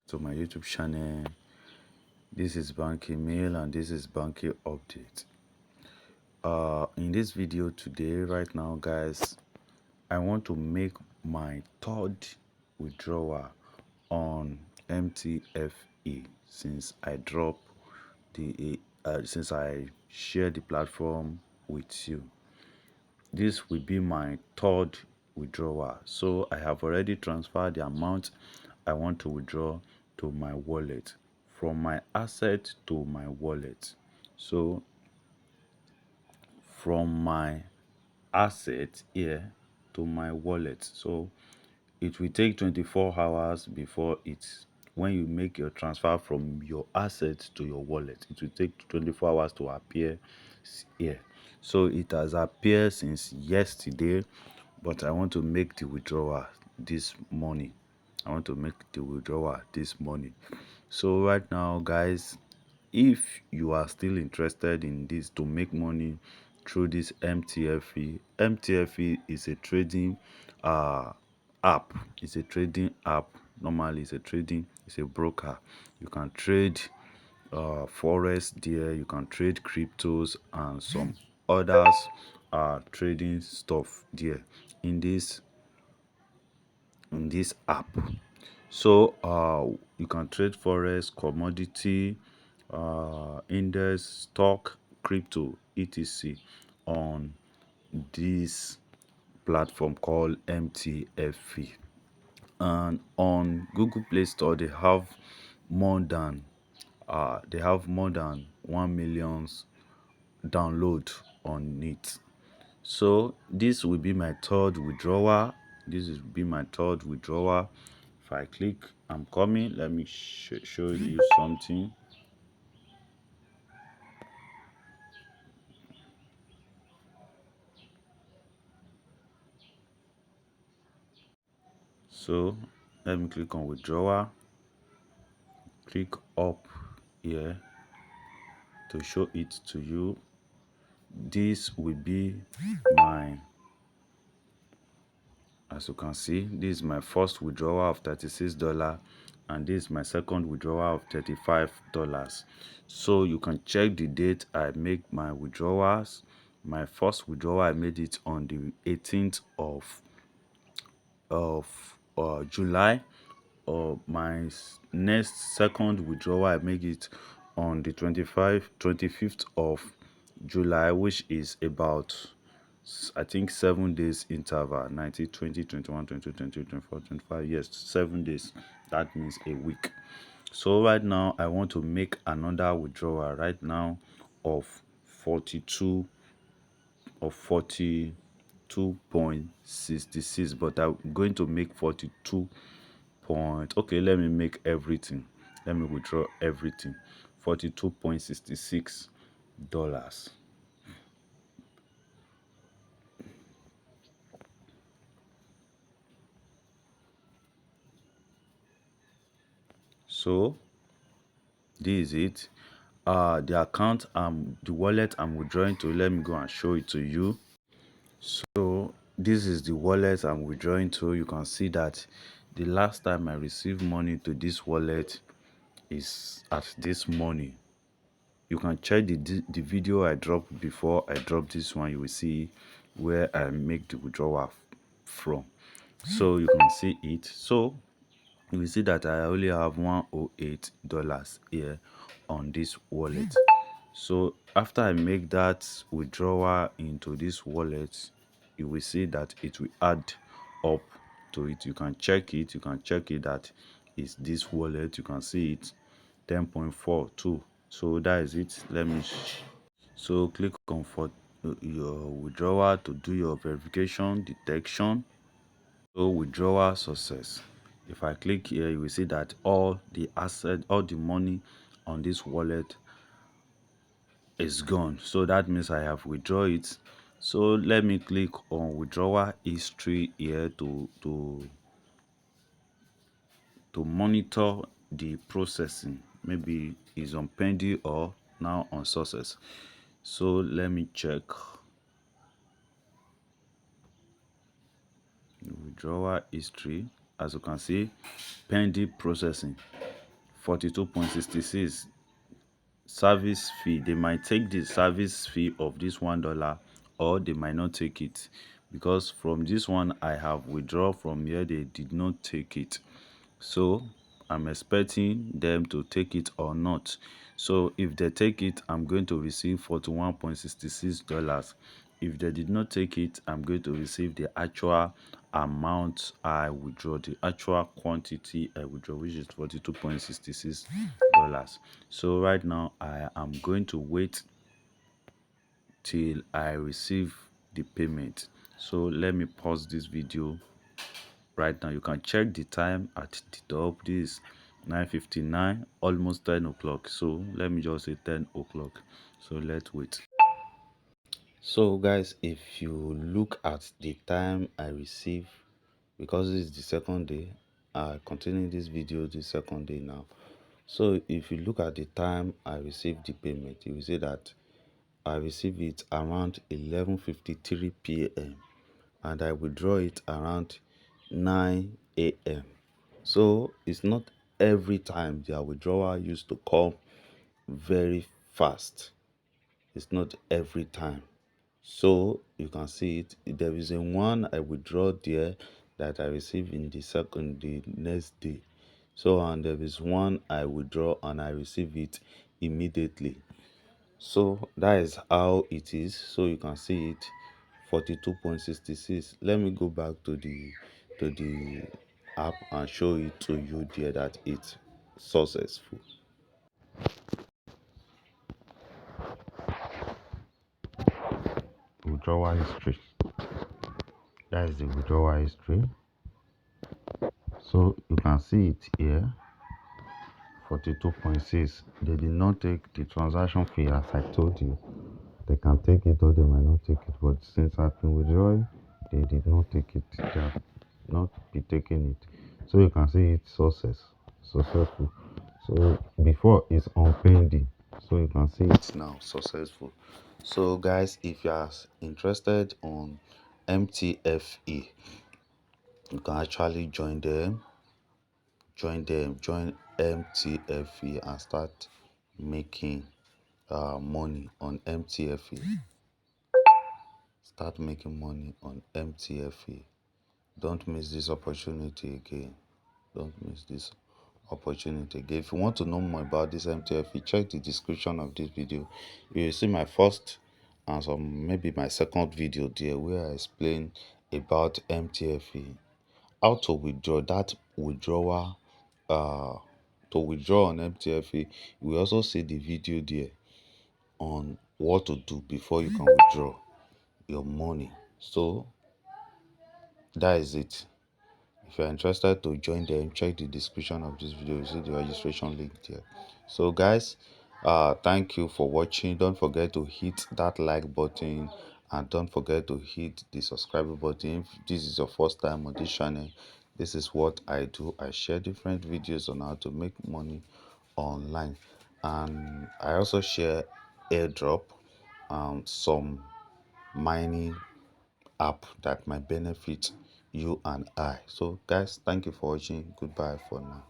To my YouTube channel. This is Banky Mail and this is Banky Update. In this video today, right now, guys, I want to make my third withdrawal on MTFE since I dropped since I shared the platform with you. This will be my third withdrawal. So I have already transferred the amount I want to withdraw to my wallet, from my asset to my wallet. So from my asset here to my wallet. So it will take 24 hours before when you make your transfer from your asset to your wallet, it will take 24 hours to appear here. So it has appeared since yesterday, but I want to make the withdrawal this morning. So right now, guys, if you are still interested in this to make money through this MTFE is a trading app. It's a trading app. Normally it's a broker. You can trade forex there, you can trade cryptos and some others trading stuff there in this app. So you can trade forex, commodity, index, stock, crypto, etc. on this platform called MTFE. And on Google Play Store they have more than 1 million download on it. So this will be my third withdrawal. If I click I'm coming, let me show you something. So let me click on withdrawal, click up here to show it to you. This will be my, as you can see, this is my first withdrawal of $36 and this is my second withdrawal of $35. So you can check the date I make my withdrawals. My first withdrawal I made it on the 18th of July. My next second withdrawal I make it on the 25th of July, which is about, I think, 7 days interval. 19, 20, 21, 22, 23, 24, 25. Yes, 7 days. That means a week. So right now I want to make another withdrawal right now of 42.66, but I'm going to make 42 point. Okay, let me make everything. Let me withdraw everything. $42.66. So this is it. The account, the wallet I'm withdrawing to, let me go and show it to you. So this is the wallet I'm withdrawing to. You can see that the last time I received money to this wallet is at this morning. You can check the video I dropped before I dropped this one. You will see where I make the withdrawal from. So you can see it. So you will see that I only have $108 here on this wallet. So after I make that withdrawal into this wallet, you will see that it will add up to it. You can check it. That is this wallet. You can see it 10.42. So that is it. So click on for your withdrawal to do your verification detection. So withdrawal success. If I click here, you will see that all the money on this wallet is gone. So that means I have withdrawn it. So let me click on withdrawal history here to monitor the processing. Maybe it's on pending or now on success. So let me check withdrawal history. As you can see, pending processing. 42.66 service fee. They might take the service fee of this $1, or they might not take it, because from this one I have withdrawn from here, they did not take it. So I'm expecting them to take it or not. So if they take it, I'm going to receive $41.66. If they did not take it, I'm going to receive the actual amount I withdraw, the actual quantity I withdraw, which is $42.66. So right now I am going to wait till I receive the payment. So let me pause this video right now. You can check the time at the top. This is 9:59, almost 10 o'clock. So let me just say 10 o'clock. So let's wait. So guys, if you look at the time I receive, because this is the second day, I continue this video the second day now. So if you look at the time I received the payment, you will see that I received it around 11:53 p.m. and I withdraw it around 9 a.m. So it's not every time their withdrawal used to come very fast. It's not every time. So you can see it. There is a one I withdraw there that I receive in the next day. So and there is one I withdraw and I receive it immediately. So that is how it is. So you can see it 42.66. Let me go back to the app and show it to you there that it's successful. Withdrawal history. That is the withdrawal history. So you can see it here. 42.6. They did not take the transaction fee, as I told you. They can take it or they might not take it, but since I've been withdrawing, they did not take it. They have not be taking it. So you can see it's successful. So before it's on pending, so you can see it's now successful. So guys, if you are interested on MTFE, you can actually join MTFE and start making money on MTFE. Start making money on MTFE. Don't miss this opportunity again. Don't miss this opportunity again. If you want to know more about this MTFE, check the description of this video. You will see my first and maybe my second video there where I explain about MTFE, how to withdraw that withdrawal. To withdraw on MTFE, we also see the video there on what to do before you can withdraw your money. So that is it. If you're interested to join them, check the description of this video. You see the registration link there. So guys, thank you for watching. Don't forget to hit that like button and don't forget to hit the subscribe button. If this is your first time on this channel, this is what I do. I share different videos on how to make money online, and I also share airdrop, some mining app that might benefit you and I. So guys, thank you for watching. Goodbye for now.